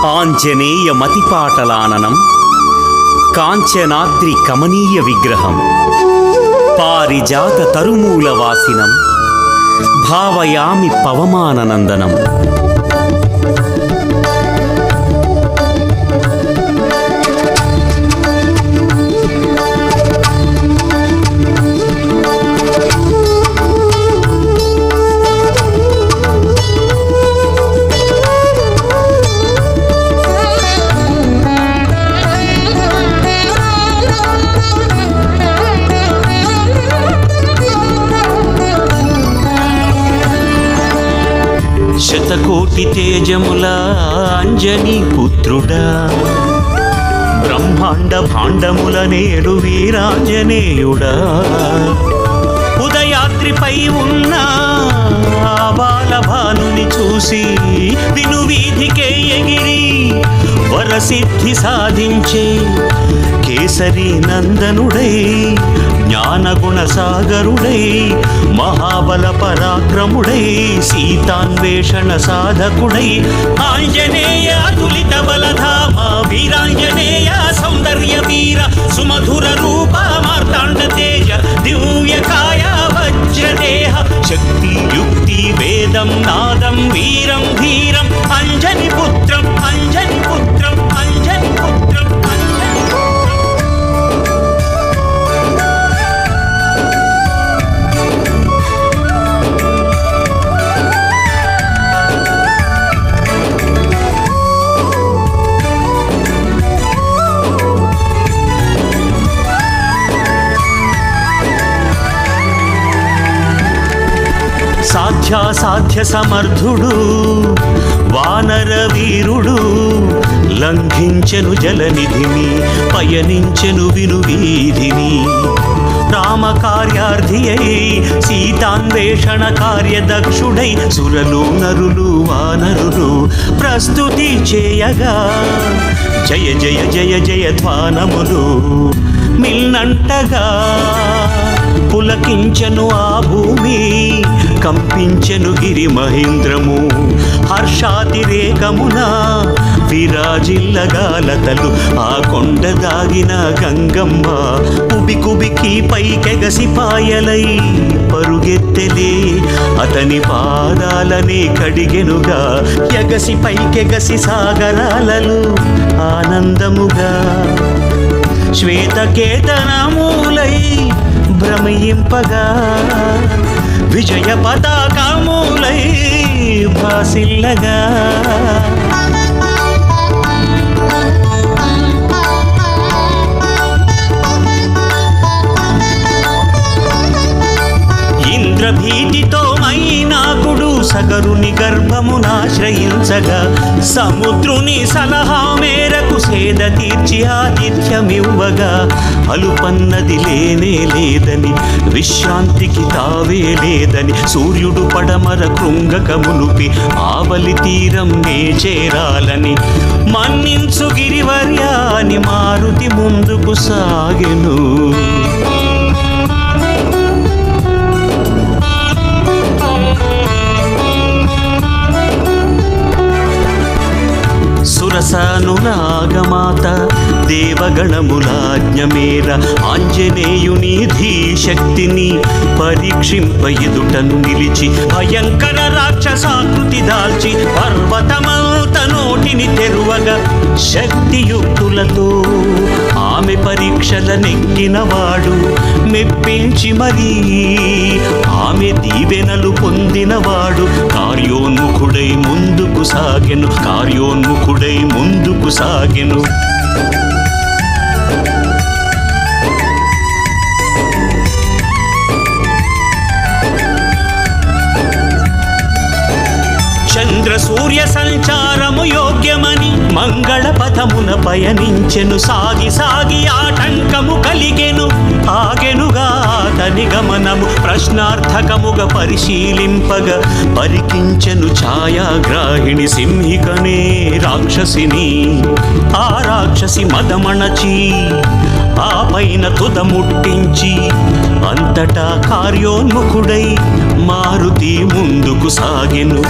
ఆంజనేయ మతిపాటలాననం కాంచనాద్రి కమనీయ విగ్రహం పారిజాత తరుమూలవాసినం భావయామి పవమాననందనం. శతకోటి తేజముల అంజనీ పుత్రుడా, బ్రహ్మాండ భాండముల నేడు వీరాంజనేయుడా, ఉదయాద్రిపై ఉన్న బాలభానుని చూసి వినువీధికే ఎగిరి వరసిద్ధి సాధించే కేసరి నందనుడై జ్ఞానగుణ సాగరుడై మహాబల పరాక్రముడై సీతాన్వేషణ సాధకుడై ఆంజనేయ అతులిత బలధామ వీరాంజనేయ సౌందర్య వీర సుమధుర రూప మార్తాండ తేజ దివ్యకాయ వజ్రదేహ శక్తి యుక్తి వేదం నాదం వీరం ధీరం అంజని పుత్రం అంజని పుత్రం అంజని పుత్రం. సాధ్యాసాధ్య సమర్థుడు వానర వీరుడు లంఘించెను జలనిధిని పయనించెను వినువీధిని రామకార్యార్థి అయి సీతాన్వేషణ కార్యదక్షుడై సురలు నరులు వానరులు ప్రస్తుతి చేయగా జయ జయ జయ జయ ధ్వానములు మిల్నంటగా పులకించెను ఆ భూమి కంపించెను గిరి మహేంద్రము హర్షాతిరేకమున విరాజిల్లగాలతలు ఆ కొండ దాగిన గంగమ్మ కుబికి పైకెగసి పాయలై పరుగెత్తెలే అతని పాదాలనే కడిగెనుగా ఎగసి పైకెగసి సాగరాలలో ఆనందముగా శ్వేతకేతనమూలై భ్రమయింపగా విజయ పతాకమూలై భాసిల్లగా ఇంద్రభీతితో మైనాకుడు సగరుని గర్భమునాశ్రయించగా సముద్రుని సలహా మేరకు సేద తీర్చి ఆతిథ్యమివ్వగా అలుపన్నది లేనే లేదని విశ్రాంతికి తావే లేదని సూర్యుడు పడమర కృంగకమునుపి ఆవలి తీరం నే చేరాలని మన్నించు గిరివర్యాని మారుతి ముందుకు సాగెను. సురసానురాగమాత దేవగణములాజ్ఞమేర ఆంజనేయుని ధీశక్తిని పరీక్షింప ఎదుటను నిలిచి భయంకర రాక్షసాకృతి దాల్చి పర్వతమంత నోటిని తెరువగా శక్తియుక్తులతో ఆమె పరీక్షల నెక్కినవాడు మెప్పించి మరీ ఆమె దీవెనలు పొందినవాడు కార్యోన్ముఖుడై ముందుకు సాగెను కార్యోన్ముఖుడై ముందుకు సాగెను. చంద్ర సూర్య సంచారము యోగ్యమని మంగళ పథమున పయనించెను సాగి సాగి ఆటంకము కలిగెను ఆగెనుగా అతని గమనము ప్రశ్నార్థకముగా పరిశీలింపగా పరికించెను ఛాయాగ్రాహిణి సింహికనే రాక్షసిని ఆ రాక్షసి మదమణచి ఆ పైన తుదముట్టించి అంతటా కార్యోన్ముఖుడై మారుతి ముందుకు సాగెను.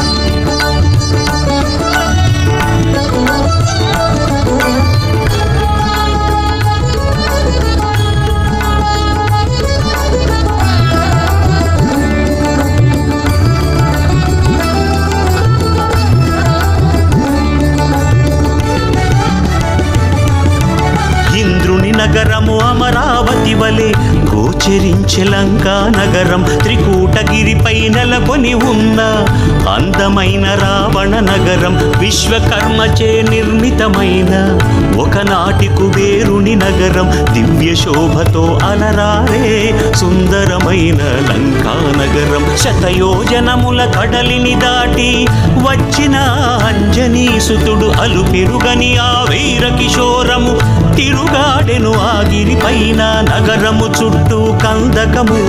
లంకా నగరం. త్రికూటగిరిపై నెలకొని ఉన్న అందమైన రావణ నగరం. విశ్వకర్మచే నిర్మితమైన ఒకనాటి కుబేరుని నగరం. దివ్య శోభతో అలరారే సుందరమైన లంకా నగరం. శతయోజనముల కడలిని దాటి వచ్చిన అంజనీసుతుడు అలుపెరుగని ఆ వీర కిశోరము తిరుగాడెను ఆగిరిపైన. నగరము చుట్టూ కందకము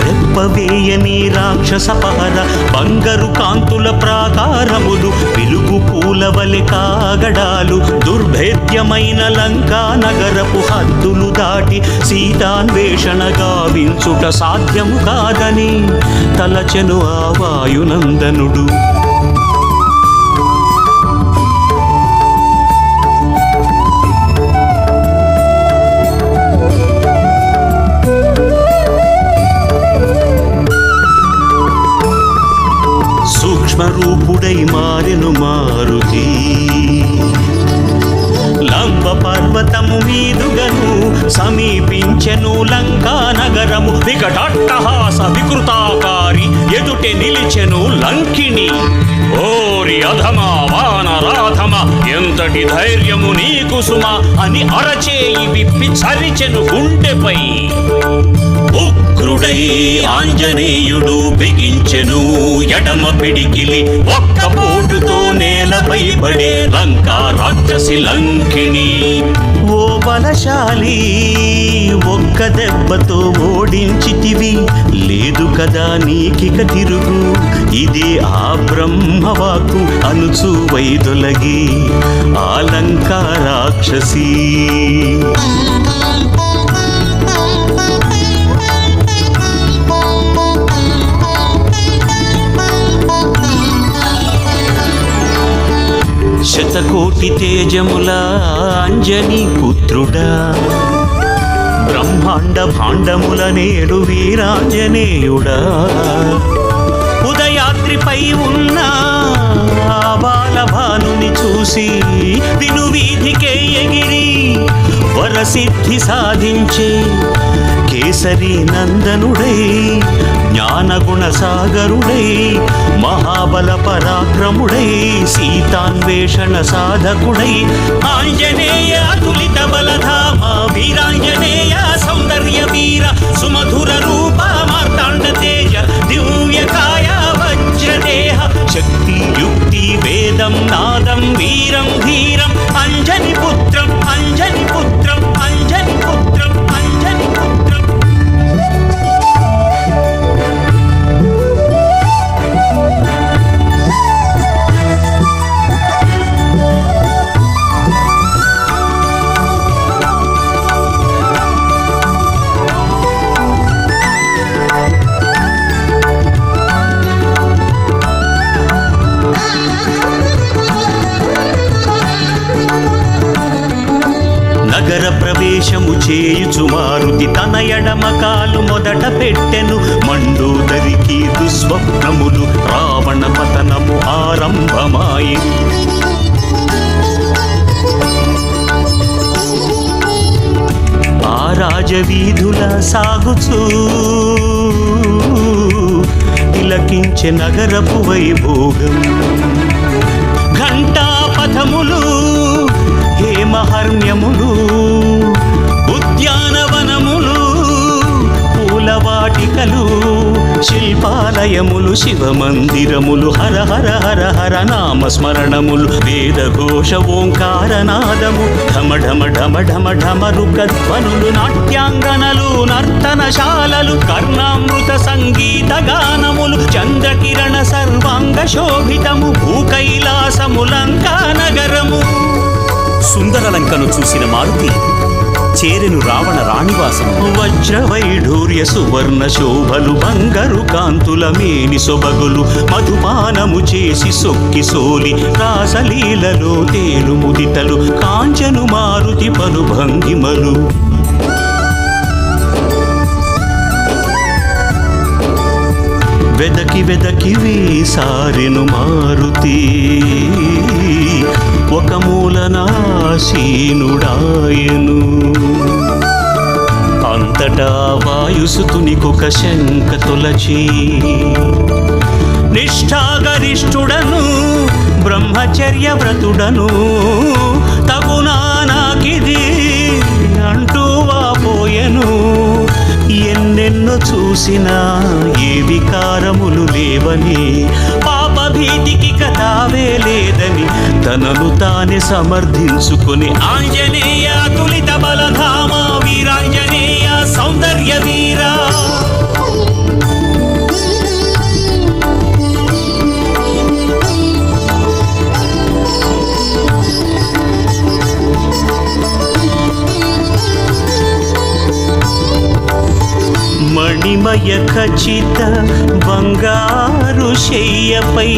రెప్పవేయని రాక్షస పహర. బంగారు కాంతుల ప్రాకారములు వెలుగు పూలవలె కాగడాలు. దుర్భేద్యమైన లంకా నగరపు హద్దులు దాటి సీతాన్వేషణ గావించుట సాధ్యము కాదని తలచెను ఆ వాయునందనుడు. సూక్ష్మరూపుడై మారెను మారుతి. లంబ పర్వతము మీదుగను సమీపించెను లంకా నగరము. వికటాట్టహాస వికృతాకారి ఎదుటే నిలిచెను లంకిణి. ఓరి అధమా వానరాధమ ఎంతటి ధైర్యము నీకు సుమ అని అరచేయి విప్పి చరిచెను గుండెపై. ఉగ్రుడై ఆంజనేయుడు బిగించెను ఎడమ పిడికిలి. ఒక్క పోటుతో నేలపై పడే లంకా రాక్షసి లంకిణి. ఓ బలశాలి ఒక్క దెబ్బతో ఓడించితివి, లేదు కదా నీకిక తిరుగు. ఇదే ఆ బ్రహ్మవాకు అనుచు వైదొలగి ఆ లంకా రాక్షసి. శతకోటి తేజముల అంజనీ పుత్రుడా, బ్రహ్మాండ భాండముల నేడు వీరాంజనేయుడా. ఉదయాద్రిపై ఉన్న బాలభానుని చూసి వినువీధికే ఎగిరి వరసిద్ధి సాధించే కేసరి నందనుడై జ్ఞానగుణ సాగరుడై మహాబల పరాక్రముడై సీతాన్వేషణ సాధకుడై ఆంజనేయ అతులిత బలధామ వీరాంజనేయ సౌందర్య వీర సుమధుర రూప మార్తాండ తేజ దివ్యకాయ వజ్రదేహ శక్తి యుక్తి వేదం నాదం వీరం ధీరం అంజని పుత్రం అంజని పుత్రం అంజని పుత్రం అంజని పుత్రం. నగర ప్రవేశము చేయుచు మారుతి తన ఎడమ కాలు మొదట పెట్టెను. మండోదరికి దుస్వప్నములు రావణ పతనము ఆరంభమాయి. ఆ రాజవీధుల సాగుచూ తిలకించె నగరపు వైభోగం. ఘంటా పథములు హేమహర్మ్యములు ఉద్యానవనములు పూలవాటికలు శిల్పాలయములు శివమందిరములు హర హర హర హర నామస్మరణములు వేదఘోష ఓంకారనాదము ఢమ ఢమ ఢమ ఢమ ఢమరుకధ్వనులు నాట్యాంగనలు నర్తనశాలలు కర్ణామృత సంగీత గానములు చంద్రకిరణ సర్వాంగ శోభితము భూకైలాసము లంకా నగరము. సుందరలంకను చూసిన మారుతి చేరెను రావణ రాణివాసము. వజ్ర వైఢూర్య సువర్ణ శోభలు బంగారు కాంతుల మేని సొబగులు మధుపానము చేసి సొక్కి సోలి రాసలీలలో తేలు ముదితలు కాంచను మారుతి పలు భంగిమలు. వెదకి వెదకి వేసారెను మారుతి ఒక మూలనాశీనుడాయను. అంతటా వాయుసుతునికొక శంక తొలచి నిష్ఠాగరిష్ఠుడను బ్రహ్మచర్య వ్రతుడను తగునా నాకిది అంటూ వాపోయెను. ఎన్నెన్నో చూసినా ఏ వికారములు లేవని పాపభీతికి కథావే లేదని తనను తానే సమర్థించుకొని ఆంజనేయ తులిత బలధామ వీరాంజనేయ సౌందర్య వీరా మణిమయ ఖచ్చిత బంగారు శయ్యపై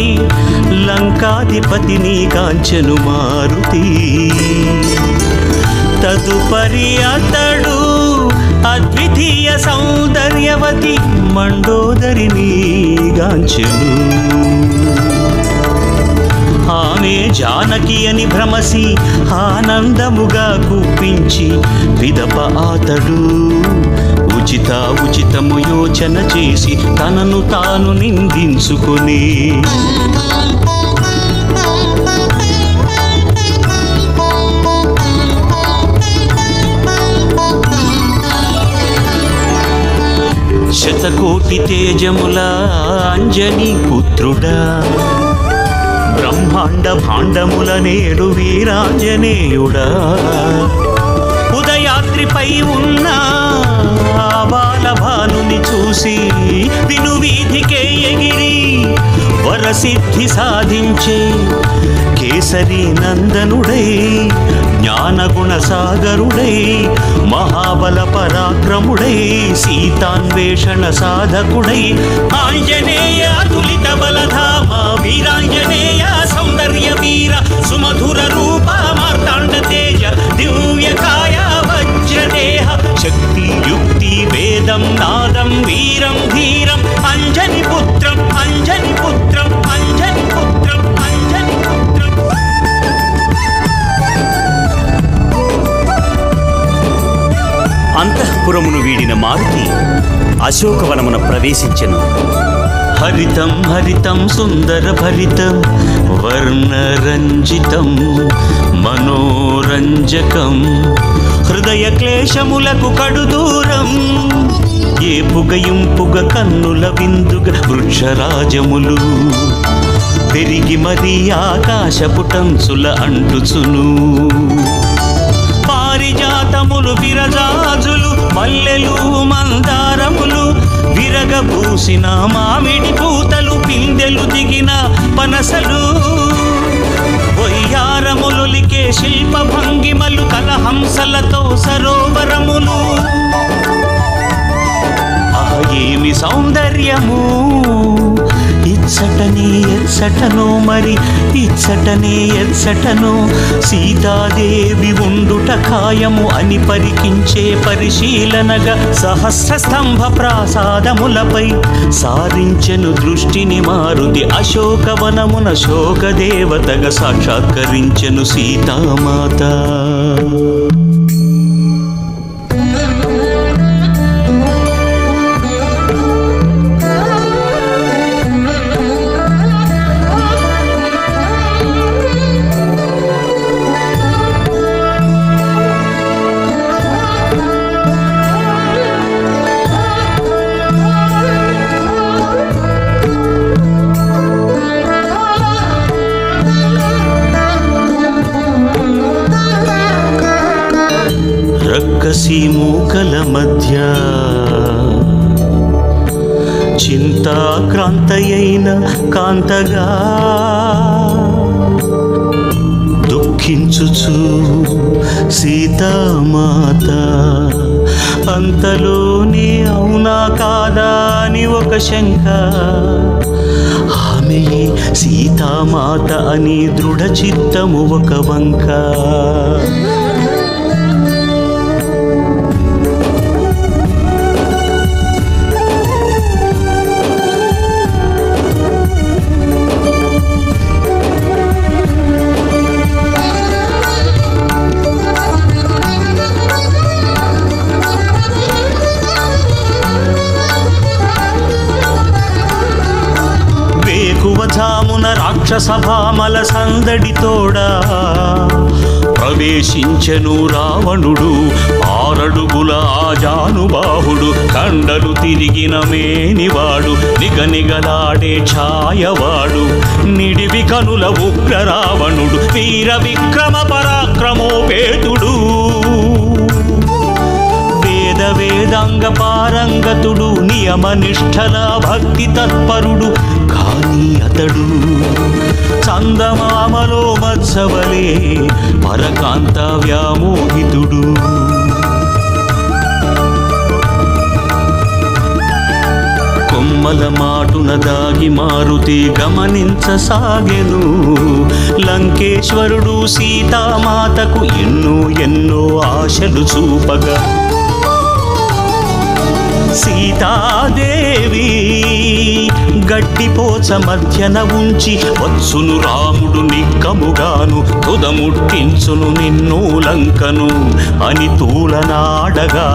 లంకాధిపతిని కాంచెను మారుతి. తదుపరి అతడు అద్వితీయ సౌందర్యవతి మండోదరిని గాంచెను. ఆమె జానకి అని భ్రమసి ఆనందముగా కూపించి పిదప అతడు ఉచితము యోచన చేసి తనను తాను నిందించుకొని శతకోటి తేజముల అంజని పుత్రుడా బ్రహ్మాండ భాండముల నేడు వీరాంజనేయుడా ఉదయాద్రిపై ఉన్న బాలభానుని చూసి వినువీధికే ఎగిరి వరసిద్ధి సాధించే కేసరి నందనుడై జ్ఞానగుణ సాగరుడై మహాబల పరాక్రముడై సీతాన్వేషణ సాధకుడై ఆంజనేయ తులిత బలధామ వీరాంజనేయ సౌందర్య వీర సుమధుర రూప మార్తాండ తేజ దివ్యకాయ వజ్రదేహ శక్తి యుక్తి వేదం నాదం వీరం ధీరం అంజని పుత్రం అంజని పుత్రం అంజని పుత్రం అంజని పుత్రం. అంతఃపురమును వీడిన మారుతి అశోకవనమున ప్రవేశించెను. హరితం హరితం సుందర భరితం వర్ణరంజితం మనోరంజకం హృదయ క్లేశములకు కడుదూరం ఏ పుగయింపుగ కన్నుల విందుగ వృక్షరాజములు పెరిగి మరి ఆకాశపుటంచుల అంటుచును. పారిజాతములు విరజాజులు మల్లెలు మందారములు విరగబూసిన మామిడి పూతలు పిందెలు దిగిన పనసలు వయ్యారములొలికే శిల్ప భంగిమలు కలహంసలతో సరోవరములు. ఏమి సౌందర్యము ఇచ్చటనే ఎచ్చటనో మరి ఇచ్చటనే ఎచ్చటనో సీతాదేవి ఉండుట ఖాయము అని పరికించే పరిశీలనగా సహస్ర స్తంభ ప్రాసాదములపై సారించెను దృష్టిని మారుతి అశోకవనమున శోకదేవతగా సాక్షాత్కరించెను సీతామాత. రక్కసి మూకల మధ్య చింతాక్రాంతయైన కాంతగా దుఃఖించుచు సీతామాత అంతలోనే అవునా కాదా అని ఒక శంక. ఆమె సీతామాత అని దృఢ చిత్తము ఒక వంక. సభామల సందడి తోడా ప్రవేశించెను రావణుడు. 6 అడుగుల ఆజానుబాహుడు, కండలు తిరిగిన మేనివాడు, నిగనిగలాడే ఛాయవాడు, నిడివి కనుల ఉగ్ర రావణుడు, వీర విక్రమ పరాక్రమోపేతుడు, వేదాంగ పారంగతుడు, నియమనిష్టల భక్తి తత్పరుడు. కానీ అతడు చందమామలో మత్సవలే పరకాంత వ్యామోహితుడు. కొమ్మల మాటున దాగి మారుతి గమనించసాగెను. లంకేశ్వరుడు సీతామాతకు ఎన్నో ఆశలు చూపగా, సీతాదేవి గడ్డిపోచ మధ్యన ఉంచి వచ్చును రాముడు నిక్కముగాను, తుదముట్టించును నిన్ను లంకను అని తూలనాడగా,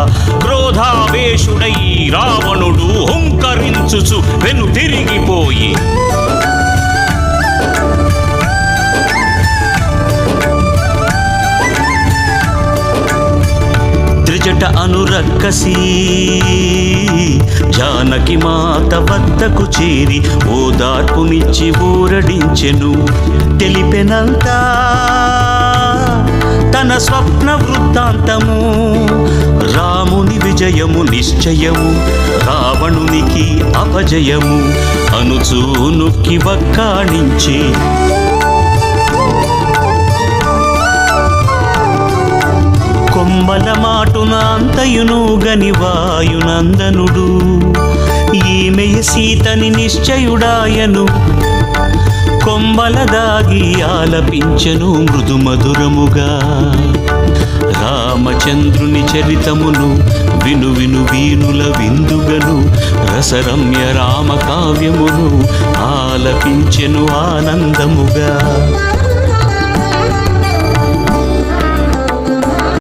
క్రోధావేశుడై రావణుడు హుంకరించుచు వెను తిరిగిపోయి, త్రిజట అనురక్కసి జానకి మాత వద్దకు చేరి ఓదార్పునిచ్చి ఊరడించెను. తెలిపెనంతా తన స్వప్న వృత్తాంతము, రాముని విజయము నిశ్చయము, రావణునికి అపజయము అనుచూ నొక్కి వక్కాణించి, కొమ్మల మాటున అంతయును గని వాయునందనుడు, ఈమెయ సీతని నిశ్చయుడాయను, కొమ్మల దాగి ఆలపించెను మృదుమధురముగా. రామచంద్రుని చరితమును విను వీణుల విందుగను, రసరమ్య రామ కావ్యమును ఆలపించెను ఆనందముగా.